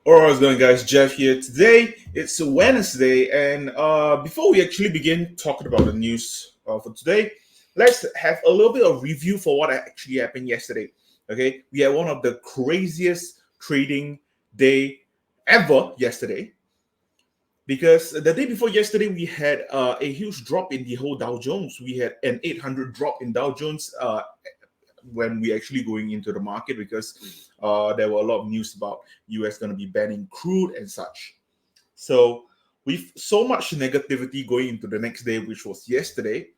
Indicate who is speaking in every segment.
Speaker 1: Alright, how's it going, guys? Jeff here. Today it's Wednesday, and before we actually begin talking about the news for today, let's have a little bit of review for what actually happened yesterday. Okay, we had one of the craziest trading day ever yesterday, because the day before yesterday we had a huge drop in the whole Dow Jones. We had an 800 drop in Dow Jones when we actually going into the market, because there were a lot of news about US going to be banning crude and such. So with so much negativity going into the next day, which was yesterday,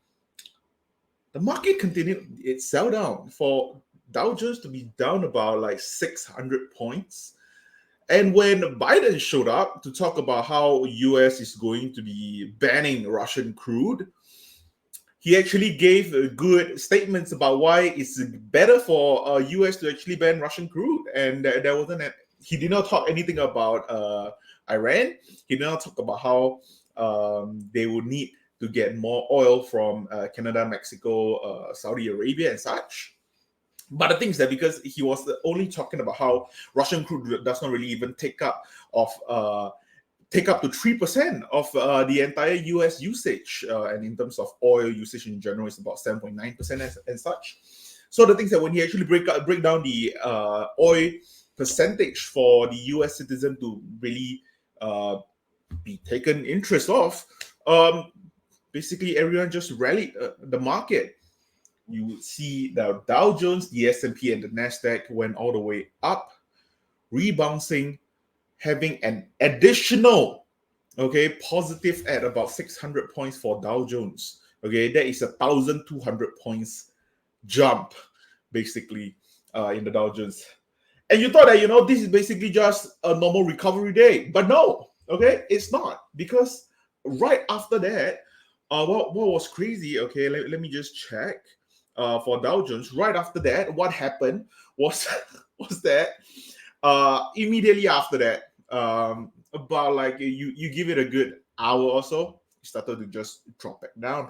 Speaker 1: the market continued its sell down for Dow Jones to be down about like 600 points. And when Biden showed up to talk about how US is going to be banning Russian crude, he actually gave good statements about why it's better for US to actually ban Russian crude. And there wasn't he did not talk anything about Iran. He did not talk about how they would need to get more oil from Canada, Mexico, Saudi Arabia, and such. But the thing is that because he was only talking about how Russian crude does not really even take up to 3% of the entire US usage. And in terms of oil usage in general, it's about 7.9% and such. So the things that when he actually break down the oil percentage for the US citizen to really be taken interest of, basically everyone just rallied the market. You would see the Dow Jones, the S&P, and the Nasdaq went all the way up, rebounding, having an additional positive at about 600 points for Dow Jones. That is 1,200 points jump basically in the Dow Jones. And you thought that this is basically just a normal recovery day, but no, it's not, because right after that, what was crazy? Let me just check. For Dow Jones, right after that, what happened was was that immediately after that, about like you give it a good hour or so, it started to just drop back down,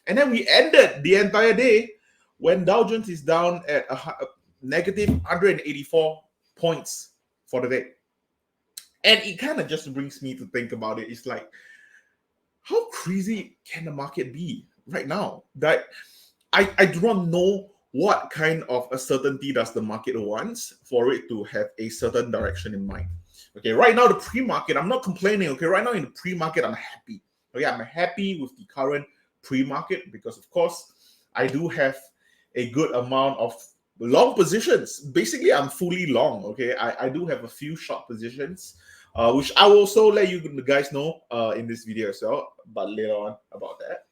Speaker 1: and then we ended the entire day when Dow Jones is down at a negative 184 points for the day. And it kind of just brings me to think about it. It's like, how crazy can the market be right now? That I do not know what kind of a certainty does the market wants for it to have a certain direction in mind. Right now, the pre-market, I'm not complaining. Right now in the pre-market, I'm happy. I'm happy with the current pre-market because, of course, I do have a good amount of long positions. Basically, I'm fully long. I do have a few short positions, which I will also let you guys know in this video as well, but later on about that.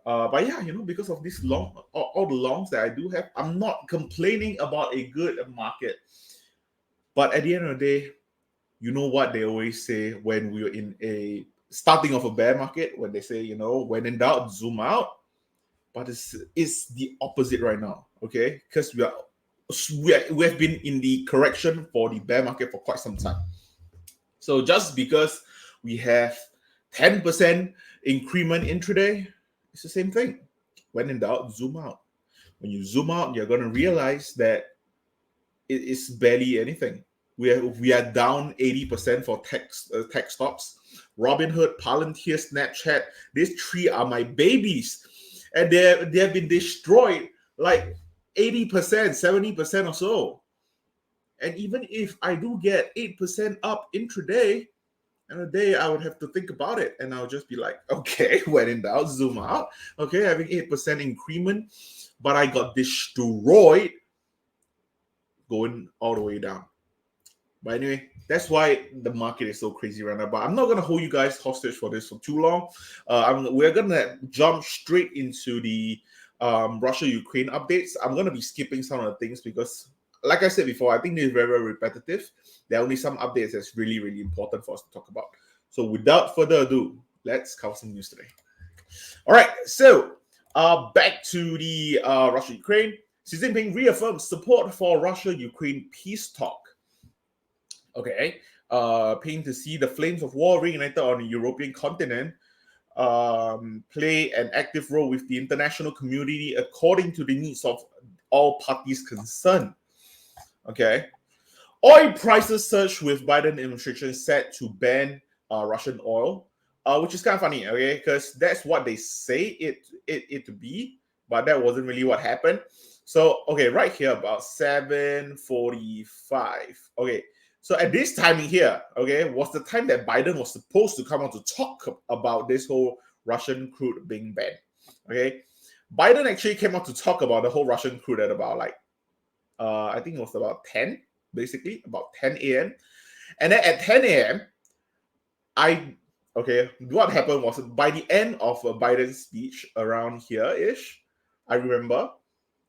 Speaker 1: But yeah, because of this all the longs that I do have, I'm not complaining about a good market. But at the end of the day, you know what they always say when we're in a starting of a bear market, when they say, when in doubt, zoom out. But it's the opposite right now, because we have been in the correction for the bear market for quite some time. So just because we have 10% increment intraday, it's the same thing. When in doubt, zoom out. When you zoom out, you're going to realize that it is barely anything. We are down 80% for tech stocks. Robinhood, Palantir, Snapchat, these three are my babies, and they have been destroyed like 80%, 70% or so. And even if I do get 8% up intraday, and a day I would have to think about it, and I'll just be like, okay, when in doubt, zoom out. Having 8% increment, but I got destroyed going all the way down. But anyway, that's why the market is so crazy right now. But I'm not going to hold you guys hostage for this for too long. We're going to jump straight into the Russia-Ukraine updates. I'm going to be skipping some of the things because, like I said before, I think they're very, very repetitive. There are only some updates that's really, really important for us to talk about. So without further ado, let's cover some news today. All right, so back to the Russia-Ukraine. Xi Jinping reaffirms support for Russia-Ukraine peace talk. Pain to see the flames of war reignited on the European continent play an active role with the international community according to the needs of all parties concerned. Oil prices surged with Biden administration set to ban Russian oil, which is kind of funny, okay? Because that's what they say it to be, but that wasn't really what happened. So, okay, right here about 7:45. Okay, so at this timing here, okay, was the time that Biden was supposed to come out to talk about this whole Russian crude being banned. Okay, Biden actually came out to talk about the whole Russian crude at about like I think it was about 10, basically about 10 a.m. And then at 10 a.m., what happened was by the end of Biden's speech around here ish, I remember,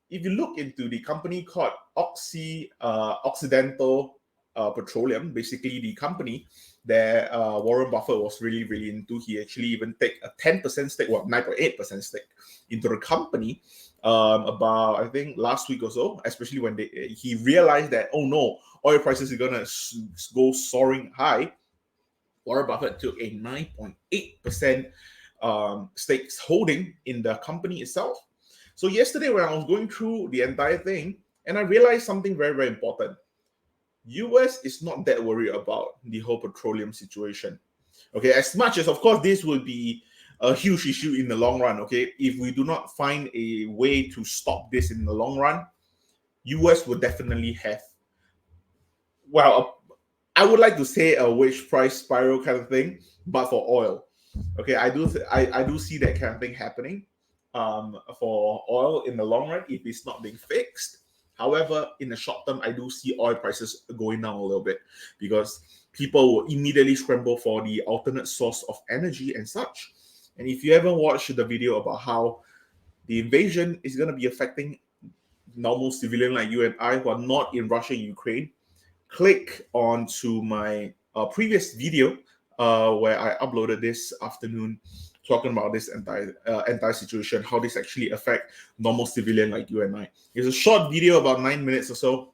Speaker 1: if you look into the company called Occidental Petroleum, basically the company that Warren Buffett was really, really into, he actually even take a 10% stake, 9.8% stake into the company about, I think, last week or so, especially when he realized that, oh no, oil prices are going to go soaring high. Warren Buffett took a 9.8% stakes holding in the company itself. So yesterday when I was going through the entire thing, and I realized something very, very important. US is not that worried about the whole petroleum situation. Okay, as much as, of course, this will be a huge issue in the long run, okay, if we do not find a way to stop this in the long run, US will definitely have, well, I would like to say a wage price spiral kind of thing, but for oil. Okay, I do see that kind of thing happening for oil in the long run if it's not being fixed. However, in the short term, I do see oil prices going down a little bit because people will immediately scramble for the alternate source of energy and such. And if you haven't watched the video about how the invasion is going to be affecting normal civilian like you and I who are not in Russia and Ukraine, click onto my previous video where I uploaded this afternoon talking about this entire situation, how this actually affect normal civilian like you and I. It's a short video, about 9 minutes or so.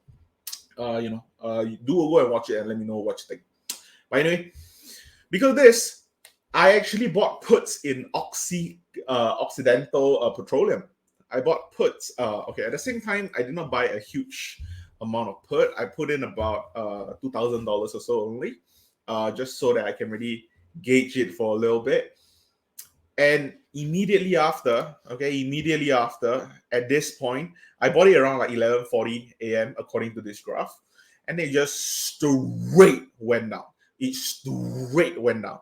Speaker 1: You do go and watch it and let me know what you think. But anyway, because of this, I actually bought puts in Occidental Petroleum. I bought puts. At the same time, I did not buy a huge amount of put. I put in about $2,000 or so only, just so that I can really gauge it for a little bit. And immediately after, at this point, I bought it around like 11:40 a.m. according to this graph, and it just straight went down. It straight went down.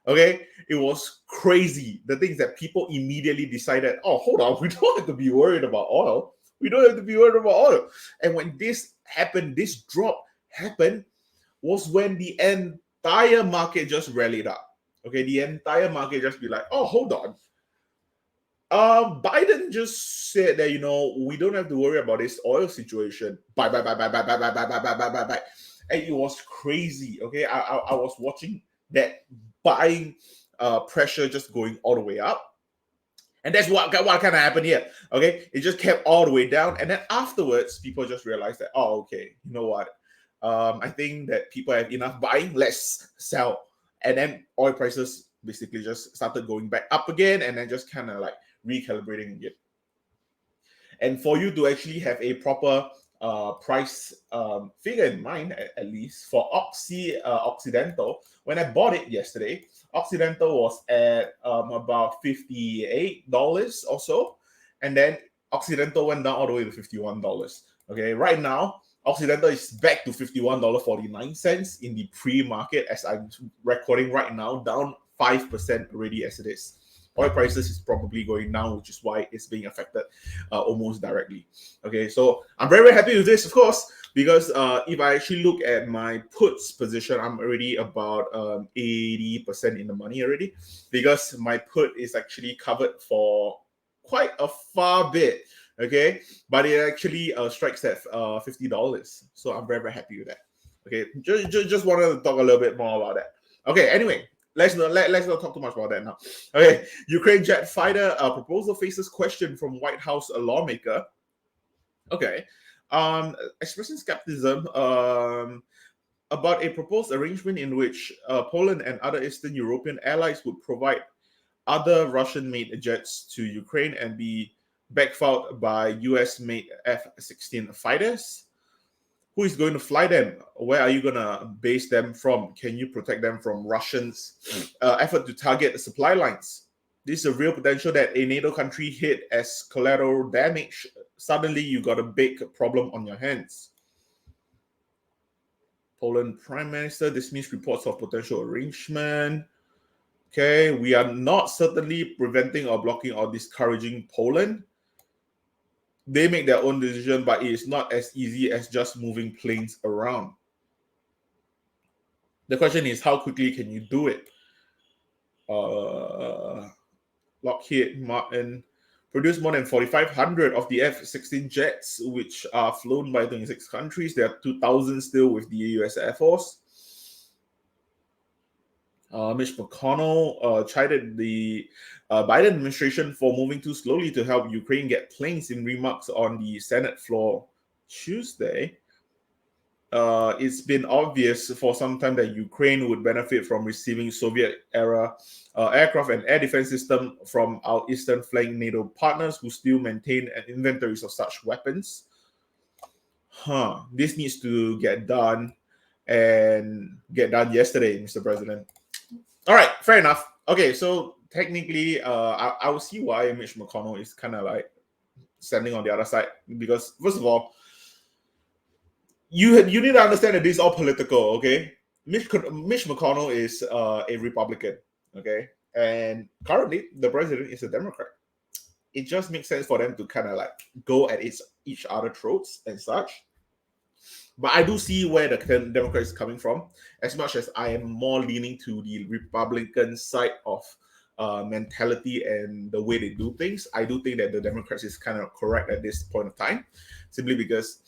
Speaker 1: Okay, it was crazy. The things that people immediately decided, oh, hold on, we don't have to be worried about oil. We don't have to be worried about oil. And when this happened, this drop happened, was when the entire market just rallied up. Okay, the entire market just be like, oh, hold on. Biden just said that, we don't have to worry about this oil situation. Bye. And it was crazy. Okay, I was watching that buying pressure just going all the way up. And that's what kind of happened here. Okay, it just kept all the way down, and then afterwards, people just realized that, oh, okay, you know what? I think that people have enough buying. Let's sell, and then oil prices basically just started going back up again, and then just kind of like recalibrating again. And for you to actually have a proper price figure in mind, at least for Occidental, when I bought it yesterday, Occidental was at about $58 or so, and then Occidental went down all the way to $51. Okay, right now Occidental is back to $51.49 in the pre-market as I'm recording right now, down 5% already as it is. Oil prices is probably going down, which is why it's being affected almost directly. Okay, so I'm very, very happy with this, of course, because if I actually look at my puts position, I'm already about 80% in the money already, because my put is actually covered for quite a far bit. Okay, but it actually strikes at $50. So I'm very, very happy with that. Okay, just wanted to talk a little bit more about that. Okay, anyway, let's not talk too much about that now. Okay, Ukraine jet fighter proposal faces question from White House lawmaker. Okay, expressing skepticism about a proposed arrangement in which Poland and other Eastern European allies would provide other Russian-made jets to Ukraine and be backfought by US-made F-16 fighters. Who is going to fly them? Where are you going to base them from? Can you protect them from Russians' effort to target the supply lines? This is a real potential that a NATO country hit as collateral damage. Suddenly, you got a big problem on your hands. Poland Prime Minister dismissed reports of potential arrangement. Okay, we are not certainly preventing or blocking or discouraging Poland. They make their own decision, but it is not as easy as just moving planes around. The question is, how quickly can you do it? Lockheed Martin produced more than 4,500 of the F-16 jets, which are flown by 26 countries. There are 2,000 still with the US Air Force. Mitch McConnell chided the Biden administration for moving too slowly to help Ukraine get planes in remarks on the Senate floor Tuesday. It's been obvious for some time that Ukraine would benefit from receiving Soviet-era aircraft and air defense system from our eastern flank NATO partners who still maintain inventories of such weapons. This needs to get done and get done yesterday, Mr. President. All right, fair enough. Okay, so technically, I will see why Mitch McConnell is kind of like standing on the other side, because first of all, you need to understand that this is all political. Okay, Mitch McConnell is a Republican. Okay, and currently the president is a Democrat. It just makes sense for them to kind of like go at each other throats and such. But I do see where the Democrat is coming from, as much as I am more leaning to the Republican side of mentality and the way they do things. I do think that the Democrats is kind of correct at this point of time, simply because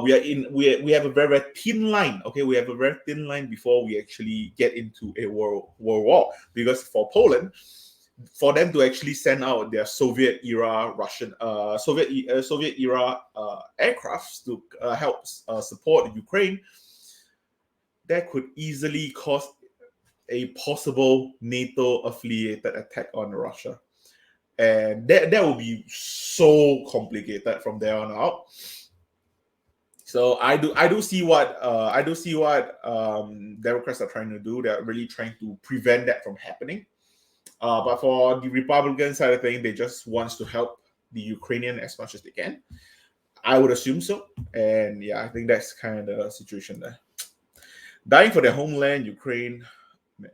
Speaker 1: we have a very, very thin line. Okay, we have a very thin line before we actually get into a world war. Because for Poland, for them to actually send out their Soviet era aircrafts to help support Ukraine, that could easily cause a possible NATO affiliated attack on Russia, and that will be so complicated from there on out. So I do see what Democrats are trying to do. They're really trying to prevent that from happening. But for the Republican side of things, they just wants to help the Ukrainian as much as they can. I would assume so. And yeah, I think that's kind of the situation there. Dying for their homeland, Ukraine. Man.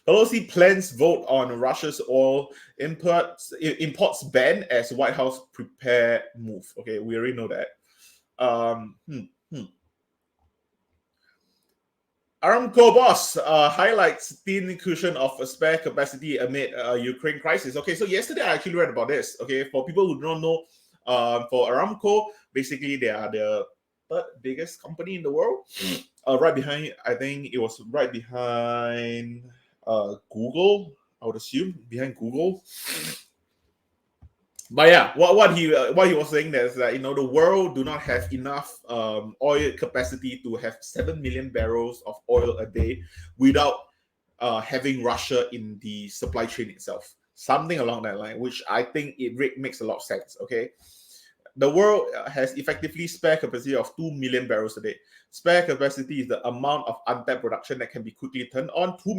Speaker 1: Pelosi plans vote on Russia's oil imports ban as White House prepare move. Okay, we already know that. Aramco boss highlights thin cushion of spare capacity amid Ukraine crisis. Okay, so yesterday I actually read about this. Okay, for people who don't know, for Aramco, basically they are the third biggest company in the world. Right behind, I think it was right behind Google. I would assume behind Google. But yeah, what he was saying is that the world do not have enough oil capacity to have 7 million barrels of oil a day without having Russia in the supply chain itself. Something along that line, which I think it makes a lot of sense. Okay, the world has effectively spare capacity of 2 million barrels a day. Spare capacity is the amount of untapped production that can be quickly turned on. 2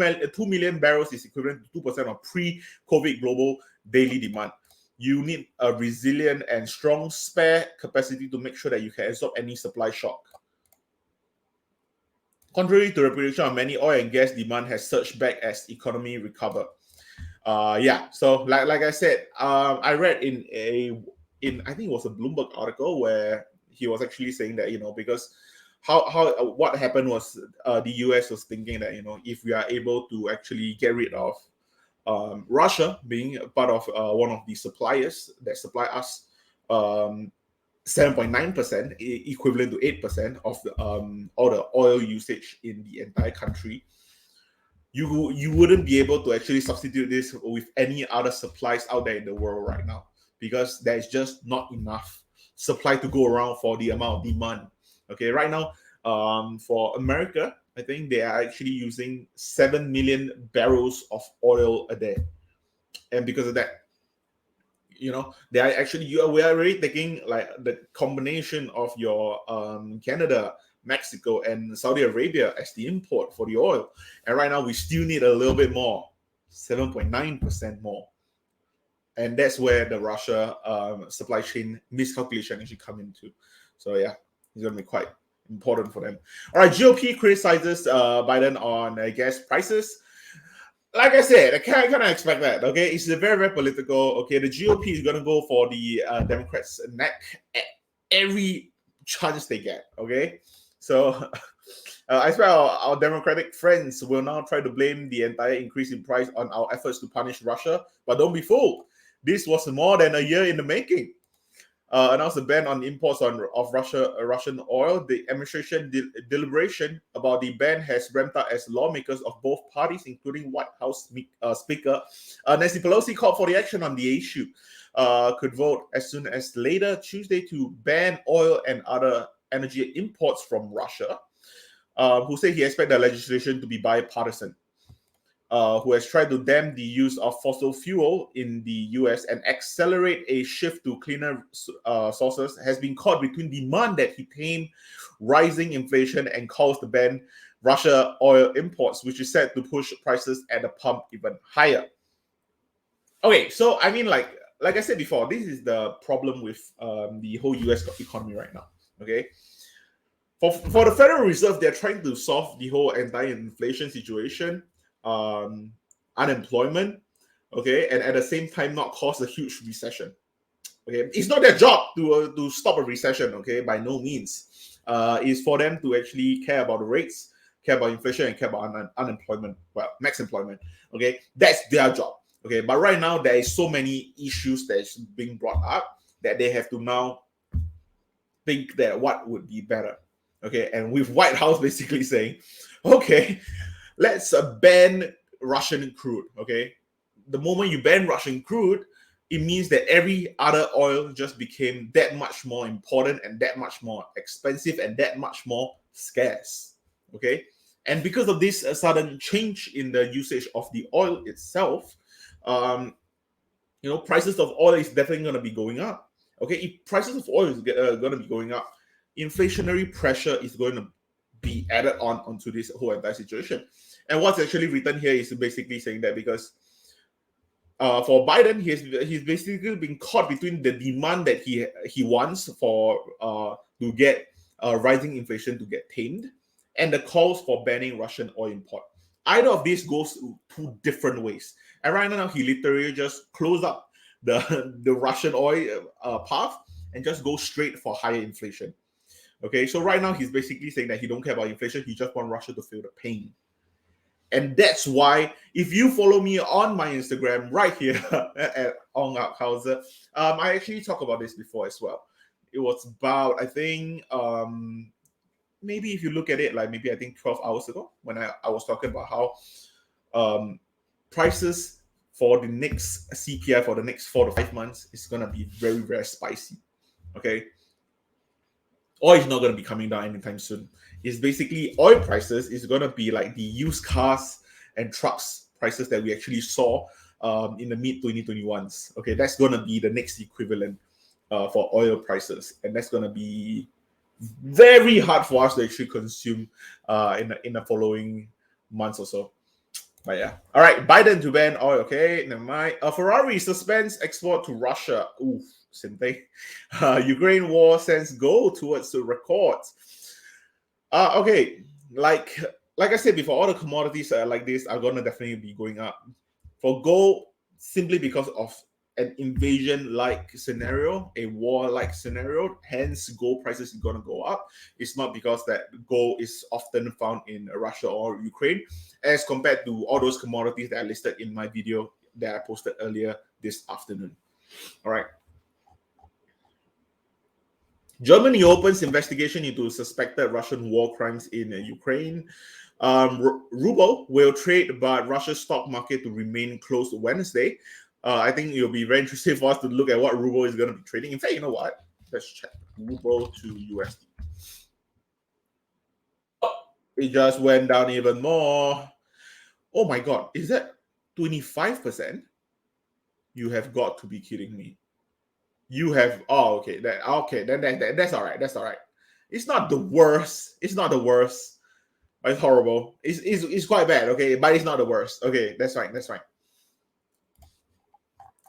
Speaker 1: million barrels is equivalent to 2% of pre-COVID global daily demand. You need a resilient and strong spare capacity to make sure that you can absorb any supply shock. Contrary to the prediction of many, oil and gas demand has surged back as economy recover. So like I said, I read in I think it was a Bloomberg article where he was actually saying that because what happened was the US was thinking that if we are able to actually get rid of Russia being part of one of the suppliers that supply us 7.9%, equivalent to 8% of all the oil usage in the entire country, you wouldn't be able to actually substitute this with any other supplies out there in the world right now, because there is just not enough supply to go around for the amount of demand. Okay, right now, for America, I think they are actually using 7 million barrels of oil a day. And because of that, they are actually we are already taking like the combination of your Canada, Mexico, and Saudi Arabia as the import for the oil, and right now we still need a little bit more, 7.9% more, and that's where the Russia supply chain miscalculation actually come into. So yeah, it's going to be quite important for them. All right, GOP criticizes Biden on gas prices. Like I said, I kind of expect that. Okay, it's very, very political. Okay, the GOP is gonna go for the Democrats' neck at every chance they get. Okay, so I expect our Democratic friends will now try to blame the entire increase in price on our efforts to punish Russia. But don't be fooled. This was more than a year in the making. Announced a ban on imports of Russian oil. The administration deliberation about the ban has ramped up as lawmakers of both parties, including White House Speaker Nancy Pelosi, called for the action on the issue. Could vote as soon as later Tuesday to ban oil and other energy imports from Russia. Who say he expects the legislation to be bipartisan. Who has tried to dam the use of fossil fuel in the US and accelerate a shift to cleaner sources, has been caught between demand that he tame rising inflation and calls to ban Russia oil imports, which is set to push prices at the pump even higher. Okay, so I mean, like I said before, this is the problem with the whole US economy right now. Okay. For the Federal Reserve, they're trying to solve the whole anti-inflation situation, unemployment, okay, and at the same time not cause a huge recession. Okay, it's not their job to stop a recession. Okay, by no means. It's for them to actually care about the rates, care about inflation, and care about unemployment. Well, max employment. Okay, that's their job. Okay, but right now there is so many issues that's being brought up that they have to now think that what would be better. Okay, and with White House basically saying, okay, let's ban Russian crude. Okay, the moment you ban Russian crude, it means that every other oil just became that much more important and that much more expensive and that much more scarce. Okay, and because of this sudden change in the usage of the oil itself, prices of oil is definitely going to be going up. Okay, if prices of oil is going to be going up, inflationary pressure is going to be added onto this whole entire situation. And what's actually written here is basically saying that because for Biden, he's basically been caught between the demand that he wants for to get rising inflation to get tamed, and the calls for banning Russian oil import. Either of these goes two different ways. And right now, he literally just closed up the Russian oil path and just go straight for higher inflation. Okay, so right now he's basically saying that he don't care about inflation. He just wants Russia to feel the pain. And that's why, if you follow me on my Instagram right here at Ong Hauser, I actually talked about this before as well. It was about, I think, maybe if you look at it, like maybe I think 12 hours ago, when I was talking about how prices for the next CPI for the next 4 to 5 months is going to be very, very spicy. Okay. Oil is not going to be coming down anytime soon. It's basically oil prices is going to be like the used cars and trucks prices that we actually saw in the mid 2021s. Okay, that's going to be the next equivalent for oil prices, and that's going to be very hard for us to actually consume in the following months or so. But yeah, all right. Biden to ban oil. Okay, never mind. Ferrari suspends export to Russia. Ooh, same thing. Ukraine war sends gold towards the records. Okay, like I said before, all the commodities like this are gonna definitely be going up. For gold, simply because of an invasion-like scenario, a war-like scenario, hence gold prices is gonna go up. It's not because that gold is often found in Russia or Ukraine, as compared to all those commodities that I listed in my video that I posted earlier this afternoon. All right. Germany opens investigation into suspected Russian war crimes in Ukraine. Ruble will trade, but Russia's stock market to remain closed Wednesday. I think it'll be very interesting for us to look at what ruble is going to be trading. In fact, you know what? Let's check ruble to USD. Oh, it just went down even more. Oh my God, is that 25%? You have got to be kidding me. You have okay. Then that's all right. That's all right. It's not the worst. It's not the worst. But it's horrible. It's quite bad. Okay, but it's not the worst. Okay, that's fine. That's fine.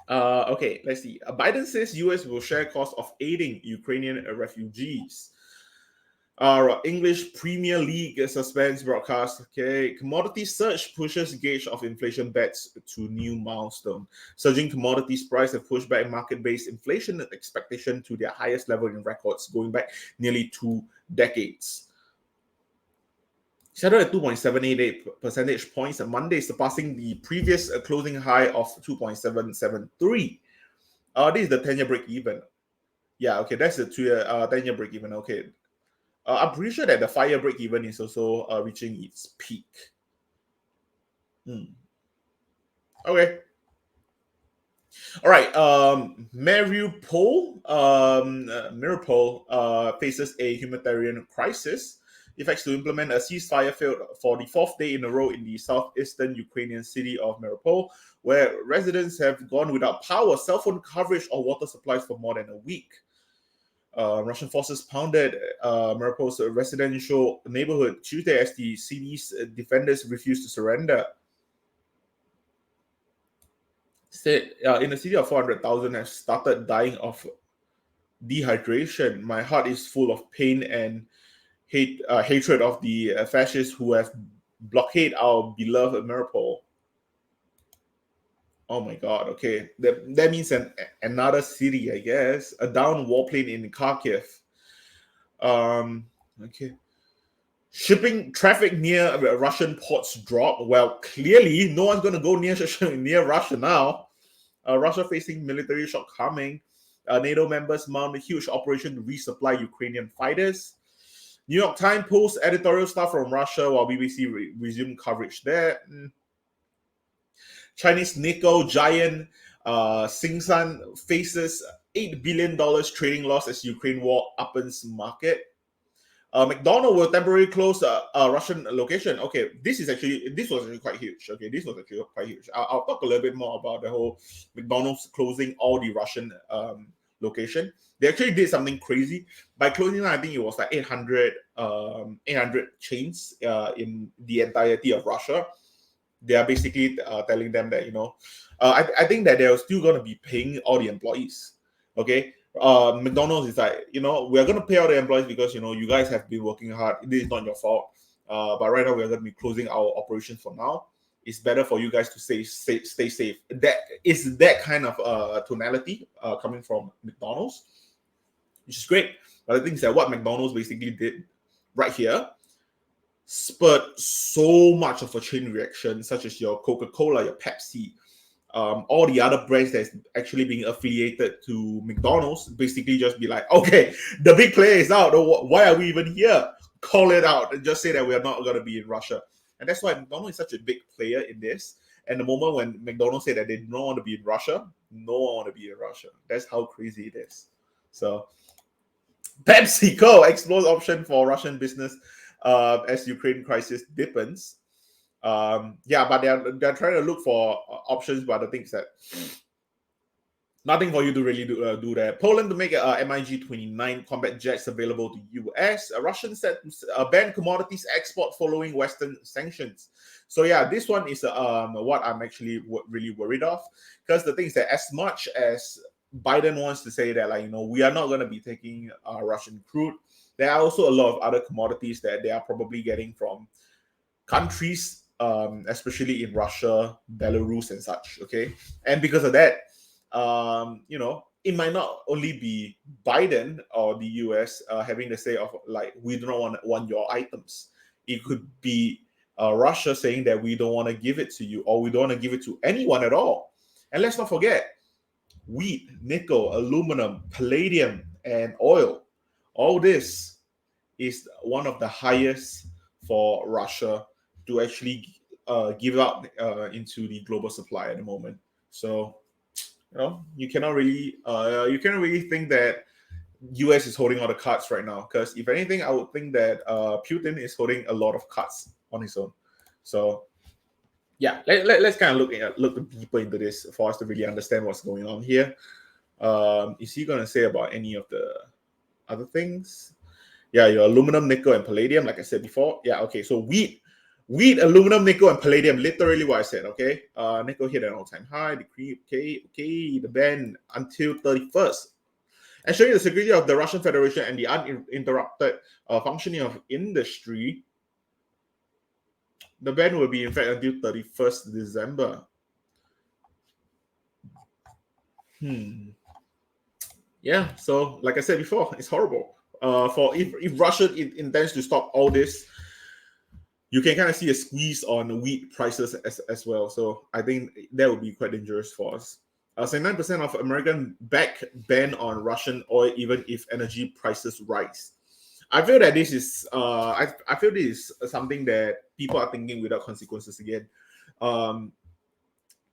Speaker 1: Okay, let's see. Biden says U.S. will share cost of aiding Ukrainian refugees. English Premier League suspends broadcast. Okay, commodity surge pushes gauge of inflation bets to new milestone. Surging commodities price have pushed back market-based inflation expectation to their highest level in records, going back nearly 2 decades. Settled at 2.788 percentage points on Monday, surpassing the previous closing high of 2.773. This is the 10-year break even. Yeah, okay, that's the 2-year 10-year break even. Okay. I'm pretty sure that the 5-year break even is also reaching its peak. Okay. All right. Mariupol faces a humanitarian crisis. Effects to implement a ceasefire failed for the 4th day in a row in the southeastern Ukrainian city of Mariupol, where residents have gone without power, cell phone coverage, or water supplies for more than a week. Russian forces pounded Mariupol's residential neighborhood Tuesday as the city's defenders refused to surrender. Said in a city of 400,000 have started dying of dehydration. My heart is full of pain and hatred of the fascists who have blockaded our beloved Mariupol. Oh my God! Okay, that means another city, I guess. A downed warplane in Kharkiv. Okay. Shipping traffic near Russian ports drop. Well, clearly, no one's going to go near Russia now. Russia facing military shock coming. NATO members mount a huge operation to resupply Ukrainian fighters. New York Times posts editorial stuff from Russia while BBC resumed coverage there. Chinese nickel giant Singsan faces $8 billion trading loss as Ukraine war upends market. McDonald's will temporarily close a Russian location. Okay, this was actually quite huge. Okay, this was actually quite huge. I'll talk a little bit more about the whole McDonald's closing all the Russian location. They actually did something crazy by closing. I think it was like 800 chains in the entirety of Russia. They are basically telling them that I think that they're still going to be paying all the employees. Okay, McDonald's is like, we are going to pay all the employees because you guys have been working hard. This is not your fault. But right now we are going to be closing our operations for now. It's better for you guys to stay safe. That is that kind of tonality coming from McDonald's, which is great. But the thing is that what McDonald's basically did right here spurred so much of a chain reaction, such as your Coca-Cola, your Pepsi, all the other brands that's actually being affiliated to McDonald's basically just be like, okay, the big player is out. Why are we even here? Call it out and just say that we are not going to be in Russia. And that's why McDonald's is such a big player in this. And the moment when McDonald's said that they don't want to be in Russia, no one want to be in Russia. That's how crazy it is. So PepsiCo explores option for Russian business as Ukraine crisis deepens. But they're trying to look for options, but the things that nothing for you to really do that. Poland to make MiG-29 combat jets available to US. Russian set to ban commodities export following Western sanctions. So yeah, this one is what I'm actually really worried of, because the thing is that as much as Biden wants to say that we are not going to be taking Russian crude, there are also a lot of other commodities that they are probably getting from countries, especially in Russia, Belarus, and such. Okay, and because of that, it might not only be Biden or the US having the say of like, we do not want your items. It could be Russia saying that we don't want to give it to you, or we don't want to give it to anyone at all. And let's not forget, wheat, nickel, aluminum, palladium, and oil. All this is one of the highest for Russia to actually give up into the global supply at the moment. So you cannot really think that US is holding all the cards right now, because if anything, I would think that Putin is holding a lot of cards on his own. So yeah, let's kind of look deeper into this for us to really understand what's going on here. Is he gonna say about any of the other things? Yeah, your aluminum, nickel, and palladium, like I said before. Yeah, okay. So wheat, aluminum, nickel, and palladium, literally what I said, okay? Nickel hit an all-time high, decrease, okay, the ban until 31st. Ensuring the security of the Russian Federation and the uninterrupted functioning of industry, the ban will be in fact until 31st December. Yeah, so like I said before, it's horrible. For if Russia intends to stop all this, you can kind of see a squeeze on wheat prices as well. So I think that would be quite dangerous for us. 79% of American back ban on Russian oil, even if energy prices rise. I feel that this is I feel this is something that people are thinking without consequences again. Um,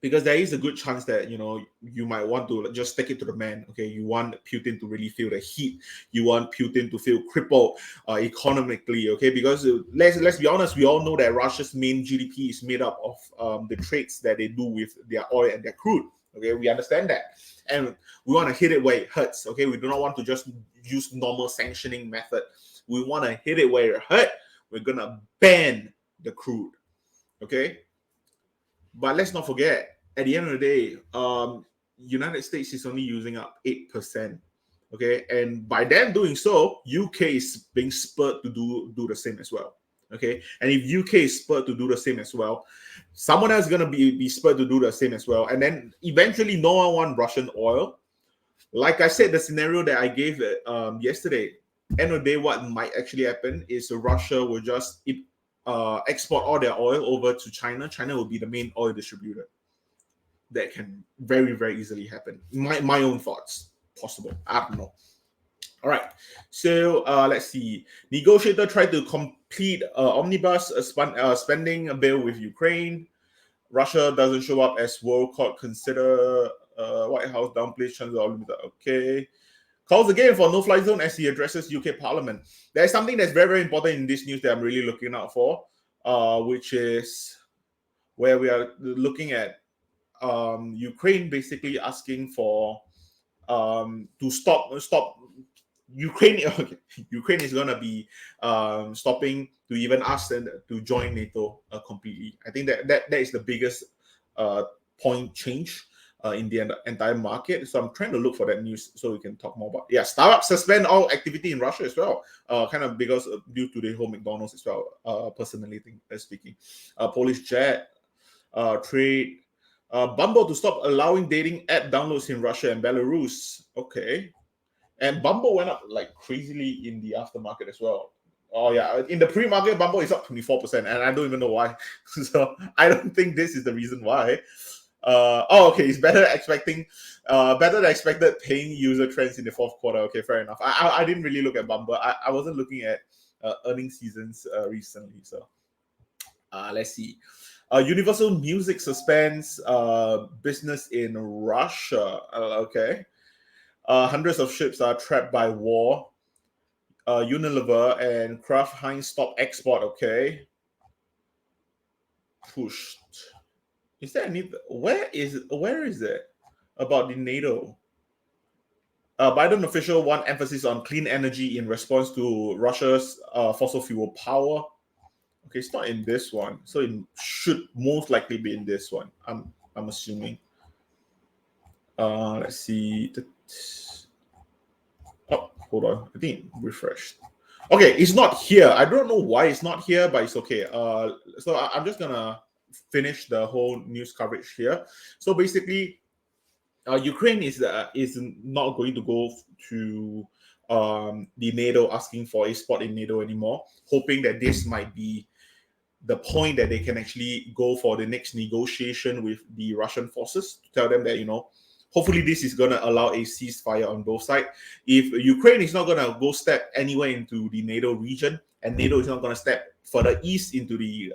Speaker 1: because there is a good chance that you might want to just take it to the man. Okay, you want Putin to really feel the heat. You want Putin to feel crippled economically. Okay, because let's be honest, we all know that Russia's main GDP is made up of the trades that they do with their oil and their crude. Okay, we understand that, and we want to hit it where it hurts. Okay, we do not want to just use normal sanctioning method. We want to hit it where it hurt. We're gonna ban the crude. Okay, but let's not forget, at the end of the day, United States is only using up 8%. Okay, and by them doing so, UK is being spurred to do the same as well. Okay, and if UK is spurred to do the same as well, someone else is gonna be spurred to do the same as well, and then eventually, no one wants Russian oil. Like I said, the scenario that I gave yesterday, end of the day, what might actually happen is Russia will just export all their oil over to China. China will be the main oil distributor. That can very, very easily happen. My own thoughts. Possible. I don't know. All right. So let's see. Negotiator tried to complete omnibus spending bill with Ukraine. Russia doesn't show up as World Court consider White House downplays chances of limited. Okay. Calls again for no-fly zone as he addresses UK Parliament. There's something that's very, very important in this news that I'm really looking out for, which is where we are looking at Ukraine basically asking for to stop Ukraine. Okay, Ukraine is gonna be stopping to even ask them to join NATO completely. I think that is the biggest point change in the entire market. So I'm trying to look for that news so we can talk more about. Yeah, Starbucks suspend all activity in Russia as well. Kind of because due to the whole McDonald's as well. Personally, speaking, Polish jet trade. Bumble to stop allowing dating app downloads in Russia and Belarus. Okay. And Bumble went up like crazily in the aftermarket as well. Oh yeah, in the pre-market, Bumble is up 24%, and I don't even know why. So I don't think this is the reason why. Okay, it's better than expected paying user trends in the fourth quarter. Okay, fair enough. I didn't really look at Bumble. I wasn't looking at earnings seasons recently. So let's see. Universal Music suspends business in Russia. Okay. Hundreds of ships are trapped by war. Unilever and Kraft Heinz stop export. Okay. Pushed. Is there any? Where is it about the NATO? Biden official want emphasis on clean energy in response to Russia's fossil fuel power. Okay, it's not in this one, so it should most likely be in this one. I'm assuming. Let's see. Oh, hold on. I think it refreshed. Okay, it's not here. I don't know why it's not here, but it's okay. So I'm just gonna finish the whole news coverage here. So basically, Ukraine is not going to go to the NATO asking for a spot in NATO anymore, hoping that this might be the point that they can actually go for the next negotiation with the Russian forces to tell them that hopefully this is going to allow a ceasefire on both sides. If Ukraine is not going to go step anywhere into the NATO region, and NATO is not going to step further east into the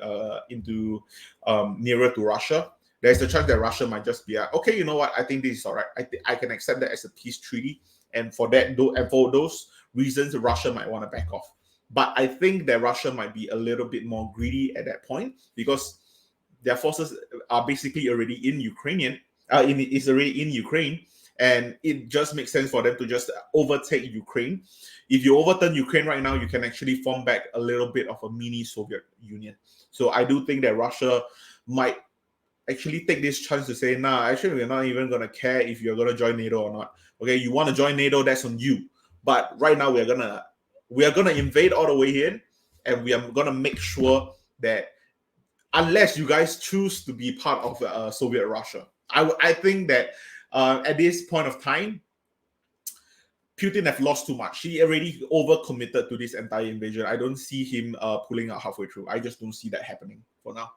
Speaker 1: nearer to Russia, there's a chance that Russia might just be like, okay, you know what? I think this is all right. I can accept that as a peace treaty, and for those reasons, Russia might want to back off. But I think that Russia might be a little bit more greedy at that point because their forces are basically already in Ukraine, and it just makes sense for them to just overtake Ukraine. If you overturn Ukraine right now, you can actually form back a little bit of a mini Soviet Union. So I do think that Russia might actually take this chance to say, nah, actually, we're not even going to care if you're going to join NATO or not. Okay, you want to join NATO, that's on you. But right now, we are gonna invade all the way in, and we are gonna make sure that unless you guys choose to be part of Soviet Russia, I think that at this point of time, Putin have lost too much. He already overcommitted to this entire invasion. I don't see him pulling out halfway through. I just don't see that happening for now.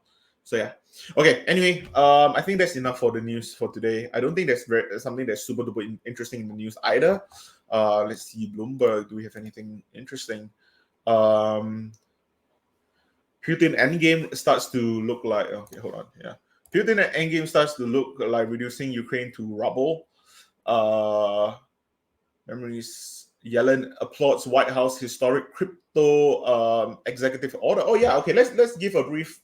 Speaker 1: So yeah. Okay. Anyway, I think that's enough for the news for today. I don't think there's something that's super duper interesting in the news either. Let's see, Bloomberg. Do we have anything interesting? Putin endgame starts to look like. Okay, hold on. Yeah, Putin endgame starts to look like reducing Ukraine to rubble. Memories. Yellen applauds White House historic crypto executive order. Oh yeah. Okay. Let's give a brief.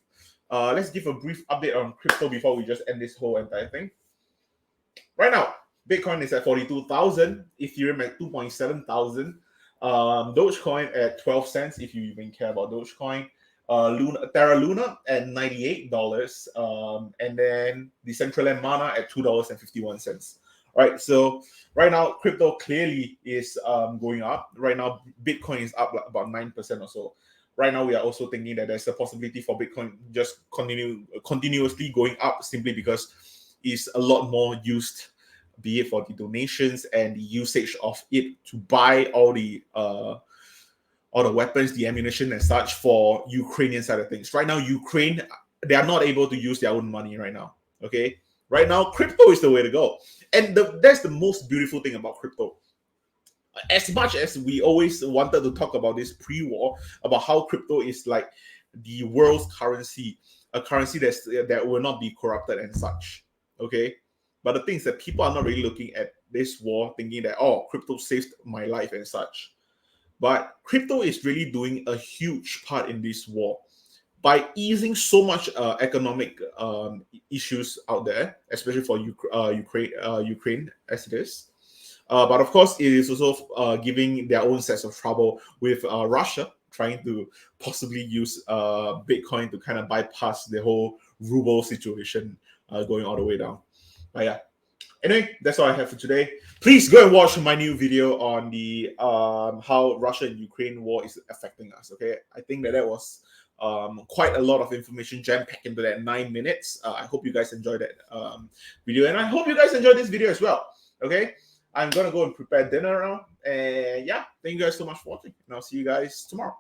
Speaker 1: Let's give a brief update on crypto before we just end this whole entire thing. Right now, Bitcoin is at 42,000, Ethereum at 2.7 thousand, Dogecoin at 12 cents if you even care about Dogecoin, Terra Luna at $98, and then Decentraland Mana at $2.51. All right, so right now crypto clearly is going up. Right now, Bitcoin is up about 9% or so. Right now, we are also thinking that there's a possibility for Bitcoin just continuously going up simply because it's a lot more used, be it for the donations and the usage of it to buy all the weapons, the ammunition and such for Ukrainian side of things. Right now, Ukraine, they are not able to use their own money right now. Okay, right now, crypto is the way to go, and that's the most beautiful thing about crypto. As much as we always wanted to talk about this pre-war, about how crypto is like the world's currency, a currency that will not be corrupted and such. Okay, but the thing is that people are not really looking at this war thinking that, oh, crypto saved my life and such. But crypto is really doing a huge part in this war by easing so much economic issues out there, especially for Ukraine as it is. But of course, it is also giving their own sets of trouble with Russia trying to possibly use Bitcoin to kind of bypass the whole ruble situation going all the way down. But yeah. Anyway, that's all I have for today. Please go and watch my new video on the how Russia and Ukraine war is affecting us. Okay, I think that was quite a lot of information jam-packed into that 9 minutes. I hope you guys enjoyed that video, and I hope you guys enjoyed this video as well. Okay, I'm gonna go and prepare dinner now, and yeah, thank you guys so much for watching, and I'll see you guys tomorrow.